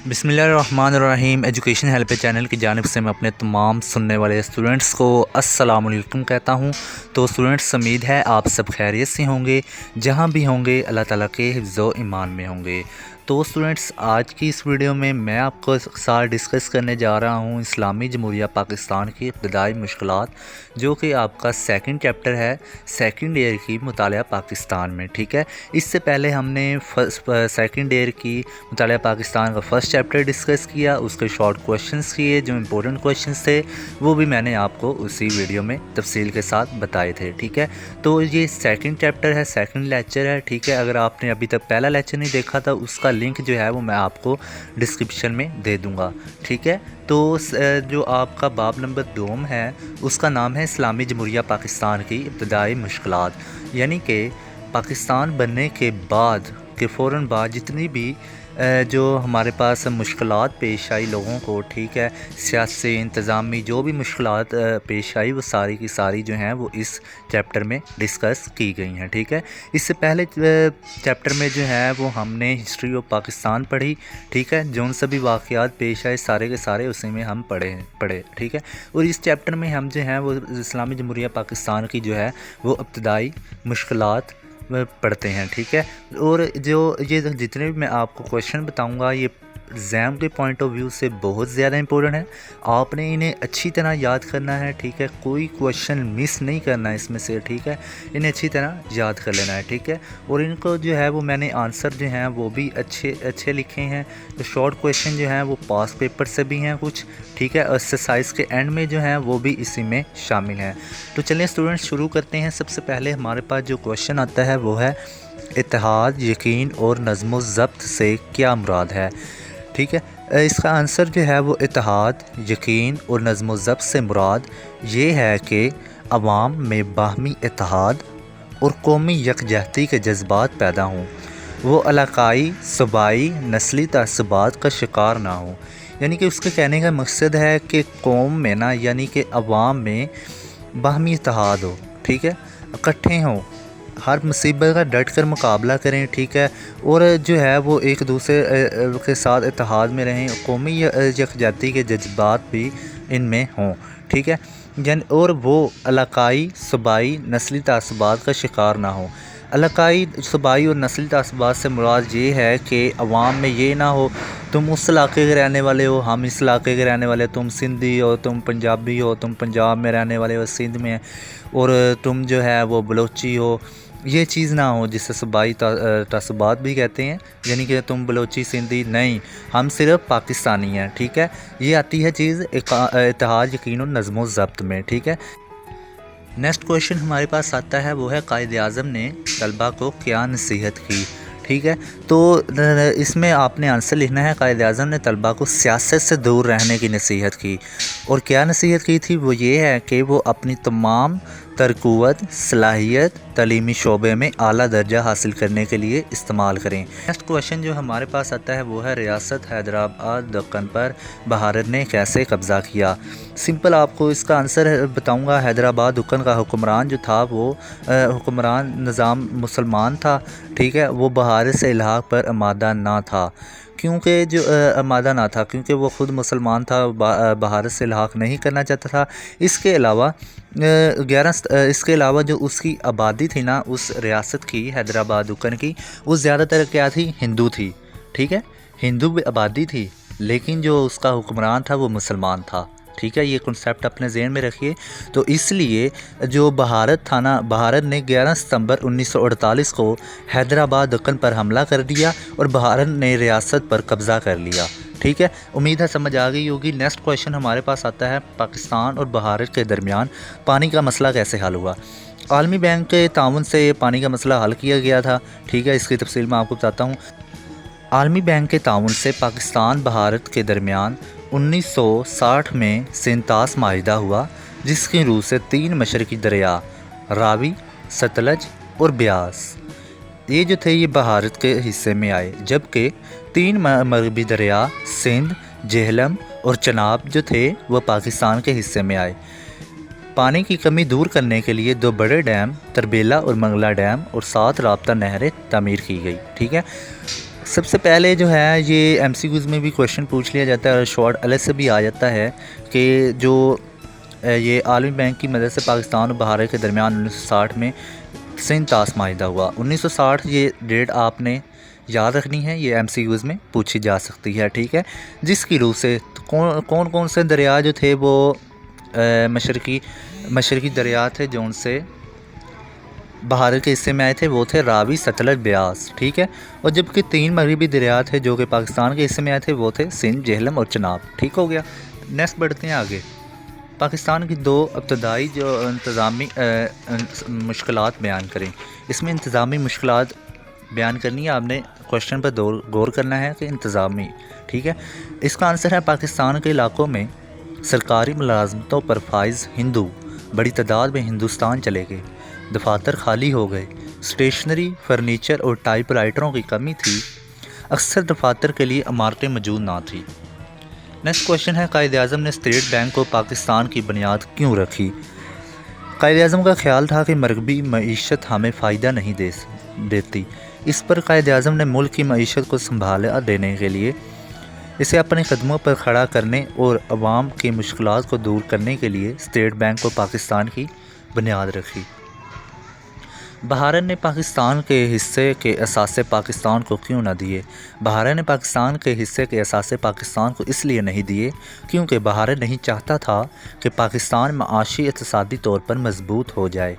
बिस्मिल्लाहिर्रहमानिर्रहीम। Education help channel की जानिब से मैं अपने तमाम सुनने वाले स्टूडेंट्स को अस्सलाम वालेकुम कहता हूँ। तो स्टूडेंट्स, उम्मीद है आप सब खैरियत से होंगे, जहाँ भी होंगे अल्लाह ताला के हिफ्ज़ व ईमान में होंगे। तो स्टूडेंट्स, आज की इस वीडियो में मैं आपको साथ डिस्कस करने जा रहा हूँ इस्लामी जमहूरिया पाकिस्तान की इब्तदाई मुश्किलात, जो कि आपका सेकंड चैप्टर है, सेकंड ईयर की मुतालिया पाकिस्तान में। ठीक है, इससे पहले हमने सेकंड ईयर की मुतालिया पाकिस्तान का फर्स्ट चैप्टर डिस्कस किया, उसके शॉर्ट क्वेश्चंस किए जो इम्पोर्टेंट क्वेश्चंस थे, वो भी मैंने आपको उसी वीडियो में तफसील के साथ बताए थे। ठीक है, तो ये सेकंड चैप्टर है, सेकंड लेक्चर है। ठीक है, अगर आपने अभी तक पहला लेक्चर नहीं देखा था, उसका लिंक जो है वो मैं आपको डिस्क्रिप्शन में दे दूँगा। ठीक है, तो जो आपका बाब नंबर 2 है, उसका नाम है इस्लामी जमहूरिया पाकिस्तान की इब्तदाई मुश्किलात, यानी कि पाकिस्तान बनने के बाद के फ़ौरन बाद जितनी भी जो हमारे पास मुश्किलात पेश आई लोगों को, ठीक है, सियासी इंतज़ामी जो भी मुश्किलात पेश आई, वो सारी की सारी जो हैं वो इस चैप्टर में डिस्कस की गई हैं। ठीक है, इससे पहले चैप्टर में जो है वो हमने हिस्ट्री ऑफ पाकिस्तान पढ़ी। ठीक है, जो उन सभी वाक़यात पेश आए सारे के सारे उसी में हम पढ़े। ठीक है, और इस चैप्टर में हम जो हैं वो इस्लामी जमहूरिया पाकिस्तान की जो है वो इब्तदाई मुश्किलात पढ़ते हैं। ठीक है, और जो ये जितने भी मैं आपको क्वेश्चन बताऊंगा, ये एग्ज़ाम के पॉइंट ऑफ व्यू से बहुत ज़्यादा इंपॉर्टेंट है। आपने इन्हें अच्छी तरह याद करना है। ठीक है, कोई क्वेश्चन मिस नहीं करना है इसमें से। ठीक है, इन्हें अच्छी तरह याद कर लेना है। ठीक है, और इनको जो है वो मैंने आंसर जो हैं वो भी अच्छे लिखे हैं। तो शॉर्ट क्वेश्चन जो हैं वो पास पेपर से भी हैं कुछ। ठीक है, एक्सरसाइज के एंड में जो हैं वो भी इसी में शामिल हैं। तो चलिए स्टूडेंट्स, शुरू करते हैं। सबसे पहले हमारे पास जो क्वेश्चन आता है वो है, इत्तेहाद, यकीन और नज़्म व ज़ब्त से क्या मुराद है। ठीक है, इसका आंसर जो है वो इत्तेहाद, यकीन और नज़्म व ज़ब्त से मुराद ये है कि अवाम में बाहमी इत्तेहाद और कौमी यकजहती के जज्बात पैदा हों, वो इलाकाई, सूबाई, नस्ली तअस्सुबात का शिकार ना हो। यानी कि उसके कहने का मकसद है कि कौम में ना, यानी कि अवाम में बाहमी इत्तेहाद हो। ठीक है, इकट्ठे हों, हर मुसीबत का डट कर मुकाबला करें। ठीक है, और जो है वो एक दूसरे के साथ इत्तेहाद में रहें, कौमी यकजहती के जज्बात भी इनमें हों। ठीक है, और वो इलाकाई, सूबाई, नस्ली तअस्सुबात का शिकार ना हो। इलाकाई, सूबाई और नस्ली तअस्सुबात से मुराद ये है कि अवाम में ये ना हो तुम उस इलाके के रहने वाले हो, हम इस इलाके के रहने वाले, तुम सिंधी हो, तुम पंजाबी हो, तुम पंजाब में रहने वाले हो, सिंध में, और तुम जो है वो बलोची हो। ये चीज़ ना हो जिसे सूबाई तअस्सुबात भी कहते हैं, यानी कि तुम बलोची, सिंधी नहीं, हम सिर्फ पाकिस्तानी हैं। ठीक है, ये आती है चीज़ इत्तेहाद, यकीन और नज़्म व ज़ब्त में। ठीक है, नेक्स्ट क्वेश्चन हमारे पास आता है वो है, कायद आज़म ने तलबा को क्या नसीहत की। ठीक है, तो इसमें आपने आंसर लिखना है, कायद आज़म ने तलबा को सियासत से दूर रहने की नसीहत की। और क्या नसीहत की थी, वो ये है कि वो अपनी तमाम तरक़ुव्वत, सलाहियत तालीमी शोबे में आला दर्जा हासिल करने के लिए इस्तेमाल करें। नेक्स्ट क्वेश्चन जो हमारे पास आता है वो है, रियासत हैदराबाद दक्कन पर भारत ने कैसे कब्ज़ा किया। सिंपल आपको इसका आंसर बताऊंगा। हैदराबाद दक्कन का हुक्मरान जो था वो हुक्मरान निज़ाम मुसलमान था। ठीक है, वो भारत से इलाक़ पर आमादा ना था, क्योंकि जो आमादा ना था क्योंकि वो ख़ुद मुसलमान था, भारत से इल्हाक़ नहीं करना चाहता था। इसके अलावा जो उसकी आबादी थी ना उस रियासत की, हैदराबाद दक्कन की, वो ज़्यादातर क्या थी, हिंदू थी। ठीक है, हिंदू आबादी थी, लेकिन जो उसका हुक्मरान था वो मुसलमान था। ठीक है, ये कॉन्सेप्ट अपने ज़हन में रखिए। तो इसलिए जो भारत था ना, भारत ने 11 सितंबर 1948 को हैदराबाद दक्कन पर हमला कर दिया और भारत ने रियासत पर कब्ज़ा कर लिया। ठीक है, उम्मीद है समझ आ गई होगी। नेक्स्ट क्वेश्चन हमारे पास आता है, पाकिस्तान और भारत के दरमियान पानी का मसला कैसे हल हुआ। आलमी बैंक के ताउन से पानी का मसला हल किया गया था। ठीक है, इसकी तफसील मैं आपको बताता हूँ। आलमी बैंक के ताउन से पाकिस्तान भारत के दरमियान 1960 में सेंतास माहिदा हुआ, जिसकी रूह से 3 मशरकी दरिया रावी, सतलज और ब्यास, ये जो थे ये भारत के हिस्से में आए, जबकि 3 मगरबी दरिया सिंध, जेहलम और चनाब जो थे वह पाकिस्तान के हिस्से में आए। पानी की कमी दूर करने के लिए 2 बड़े डैम, तरबेला और मंगला डैम और 7 राब्ता नहरें तामीर की गई। ठीक है, سب سے پہلے جو ہے یہ ایم سی کیوز میں بھی کویشچن پوچھ لیا جاتا ہے اور شارٹ الگ سے بھی آ جاتا ہے کہ جو یہ عالمی بینک کی مدد سے پاکستان اور بھارت کے درمیان 1960 میں سندھ طاس معاہدہ ہوا۔ 1960 یہ ڈیٹ آپ نے یاد رکھنی ہے، یہ ایم سی کیوز میں پوچھی جا سکتی ہے، ٹھیک ہے، جس کی روح سے کون سے دریا جو تھے وہ مشرقی دریا تھے جو ان سے بھارت کے حصے میں آئے تھے، وہ تھے راوی، ستلج، بیاس، ٹھیک ہے، اور جبکہ 3 مغربی دریا تھے جو کہ پاکستان کے حصے میں آئے تھے، وہ تھے سندھ، جہلم اور چناب، ٹھیک ہو گیا۔ نیکسٹ بڑھتے ہیں آگے۔ پاکستان کی 2 ابتدائی جو انتظامی مشکلات بیان کریں۔ اس میں انتظامی مشکلات بیان کرنی ہے، آپ نے کویشچن پر غور کرنا ہے کہ انتظامی، ٹھیک ہے۔ اس کا آنسر ہے پاکستان کے علاقوں میں سرکاری ملازمتوں پر فائز ہندو بڑی تعداد میں ہندوستان چلے گئے، دفاتر خالی ہو گئے، اسٹیشنری، فرنیچر اور ٹائپ رائٹروں کی کمی تھی، اکثر دفاتر کے لیے عمارتیں موجود نہ تھیں۔ نیکسٹ کویشچن ہے قائد اعظم نے اسٹیٹ بینک کو پاکستان کی بنیاد کیوں رکھی؟ قائد اعظم کا خیال تھا کہ مرکبی معیشت ہمیں فائدہ نہیں دیتی، اس پر قائد اعظم نے ملک کی معیشت کو سنبھالا دینے کے لیے اسے اپنے قدموں پر کھڑا کرنے اور عوام کی مشکلات کو دور کرنے کے لیے اسٹیٹ بینک کو پاکستان کی بنیاد رکھی۔ بھارت نے پاکستان کے حصے کے اثاثے پاکستان کو کیوں نہ دیے؟ بھارت نے پاکستان کے حصے کے اثاثے پاکستان کو اس لیے نہیں دیے کیونکہ بھارت نہیں چاہتا تھا کہ پاکستان معاشی اقتصادی طور پر مضبوط ہو جائے،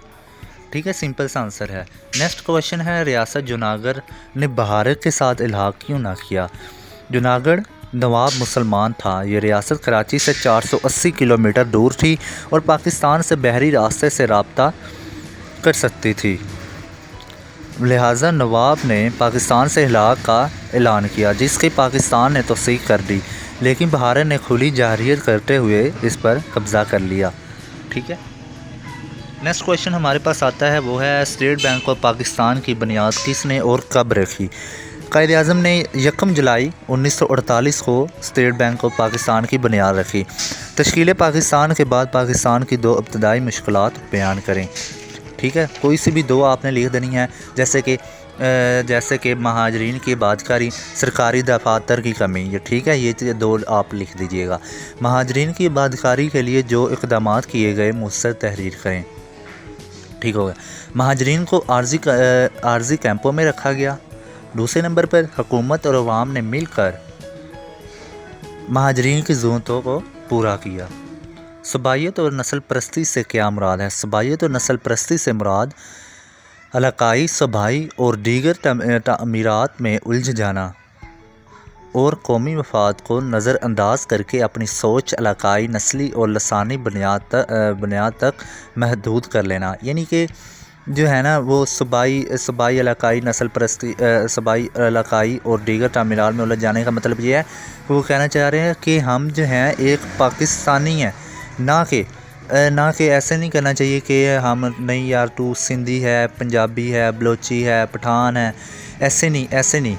ٹھیک ہے، سمپل سا آنسر ہے۔ نیکسٹ کویشچن ہے ریاست جوناگڑھ نے بھارت کے ساتھ الحاق کیوں نہ کیا؟ جوناگڑھ نواب مسلمان تھا، یہ ریاست کراچی سے 480 کلومیٹر دور تھی اور پاکستان سے بحری راستے سے رابطہ کر سکتی تھی، لہٰذا نواب نے پاکستان سے الحاق کا اعلان کیا جس کی پاکستان نے تصدیق کر دی، لیکن بھارت نے کھلی جارحیت کرتے ہوئے اس پر قبضہ کر لیا، ٹھیک ہے۔ نیکسٹ کویشچن ہمارے پاس آتا ہے، وہ ہے اسٹیٹ بینک کو پاکستان کی بنیاد کس نے اور کب رکھی؟ قائد اعظم نے 1 جولائی 1948 کو اسٹیٹ بینک کو پاکستان کی بنیاد رکھی۔ تشکیل پاکستان کے بعد پاکستان کی 2 ابتدائی مشکلات بیان کریں، ٹھیک ہے، کوئی سی بھی 2 آپ نے لکھ دینی ہے، جیسے کہ مہاجرین کی عبادتکاری، سرکاری دفاتر کی کمی، یہ ٹھیک ہے، یہ 2 آپ لکھ دیجئے گا۔ مہاجرین کی عبادتکاری کے لیے جو اقدامات کیے گئے مؤثر تحریر کریں، ٹھیک ہو گیا۔ مہاجرین کو عارضی کیمپوں میں رکھا گیا۔ دوسرے نمبر پر حکومت اور عوام نے مل کر مہاجرین کی ضرورتوں کو پورا کیا۔ صوبائیت اور نسل پرستی سے کیا مراد ہے؟ صوبائیت اور نسل پرستی سے مراد علاقائی، صوبائی اور دیگر تعمیرات میں الجھ جانا اور قومی مفاد کو نظر انداز کر کے اپنی سوچ علاقائی، نسلی اور لسانی بنیاد تک محدود کر لینا، یعنی کہ جو ہے نا وہ صوبائی علاقائی نسل پرستی، صوبائی علاقائی اور دیگر تعمیرات میں الجھ جانے کا مطلب یہ ہے کہ وہ کہنا چاہ رہے ہیں کہ ہم جو ہیں ایک پاکستانی ہیں، نہ کہ ایسے نہیں کرنا چاہیے کہ ہم نہیں یار تو سندھی ہے، پنجابی ہے، بلوچی ہے، پٹھان ہے، ایسے نہیں،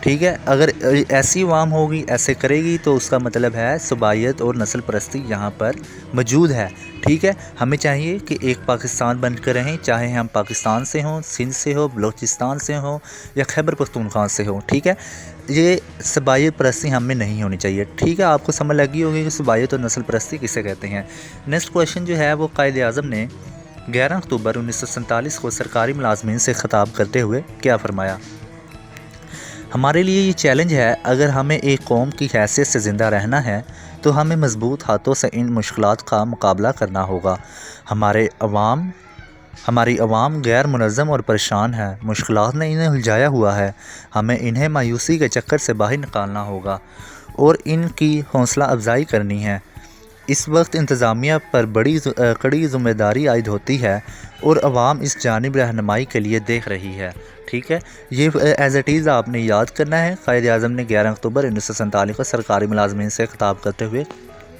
ٹھیک ہے۔ اگر ایسی عوام ہوگی، ایسے کرے گی تو اس کا مطلب ہے صوبائیت اور نسل پرستی یہاں پر موجود ہے، ٹھیک ہے۔ ہمیں چاہیے کہ ایک پاکستان بن کر رہیں، چاہے ہم پاکستان سے ہوں، سندھ سے ہو، بلوچستان سے ہوں یا خیبر پختونخوا سے ہوں، ٹھیک ہے۔ یہ صوبائیت پرستی ہم میں نہیں ہونی چاہیے، ٹھیک ہے۔ آپ کو سمجھ لگی ہوگی کہ صوبائیت اور نسل پرستی کسے کہتے ہیں۔ نیکسٹ کویشچن جو ہے وہ قائد اعظم نے 11 اکتوبر 1947 کو سرکاری ملازمین سے خطاب کرتے ہوئے کیا فرمایا؟ ہمارے لیے یہ چیلنج ہے، اگر ہمیں ایک قوم کی حیثیت سے زندہ رہنا ہے تو ہمیں مضبوط ہاتھوں سے ان مشکلات کا مقابلہ کرنا ہوگا۔ ہماری عوام غیر منظم اور پریشان ہے، مشکلات نے انہیں الجھایا ہوا ہے، ہمیں انہیں مایوسی کے چکر سے باہر نکالنا ہوگا اور ان کی حوصلہ افزائی کرنی ہے۔ اس وقت انتظامیہ پر کڑی ذمہ داری عائد ہوتی ہے اور عوام اس جانب رہنمائی کے لیے دیکھ رہی ہے، ٹھیک ہے۔ یہ ایز اٹ از آپ نے یاد کرنا ہے۔ قائد اعظم نے 11 اکتوبر 1947 کو سرکاری ملازمین سے خطاب کرتے ہوئے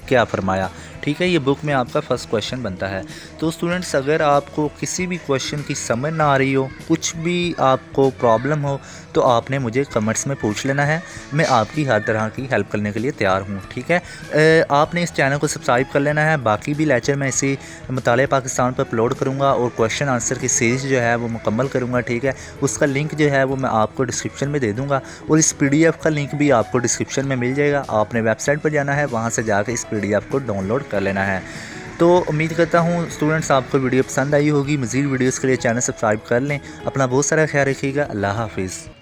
क्या फरमाया। ठीक है, ये बुक में आपका फर्स्ट क्वेश्चन बनता है। तो स्टूडेंट्स, अगर आपको किसी भी क्वेश्चन की समझ ना आ रही हो, कुछ भी आपको प्रॉब्लम हो, तो आपने मुझे कमेंट्स में पूछ लेना है। मैं आपकी हर तरह की हेल्प करने के लिए तैयार हूँ। ठीक है, आपने इस चैनल को सब्सक्राइब कर लेना है। बाकी भी लेक्चर मैं इसी मुताले पाकिस्तान पर अपलोड करूँगा और क्वेश्चन आंसर की सीरीज़ जो है वो मुकम्मल करूँगा। ठीक है, उसका लिंक जो है वो मैं आपको डिस्क्रिप्शन में दे दूँगा और इस PDF का लिंक भी आपको डिस्क्रिप्शन में मिल जाएगा। आपने वेबसाइट पर जाना है, वहाँ से जाकर इस PDF को डाउनलोड कर लेना है। तो उम्मीद करता हूँ स्टूडेंट्स आपको वीडियो पसंद आई होगी। मज़ीद वीडियोज़ के लिए चैनल सब्सक्राइब कर लें। अपना बहुत सारा ख्याल रखिएगा। अल्लाह हाफिज़।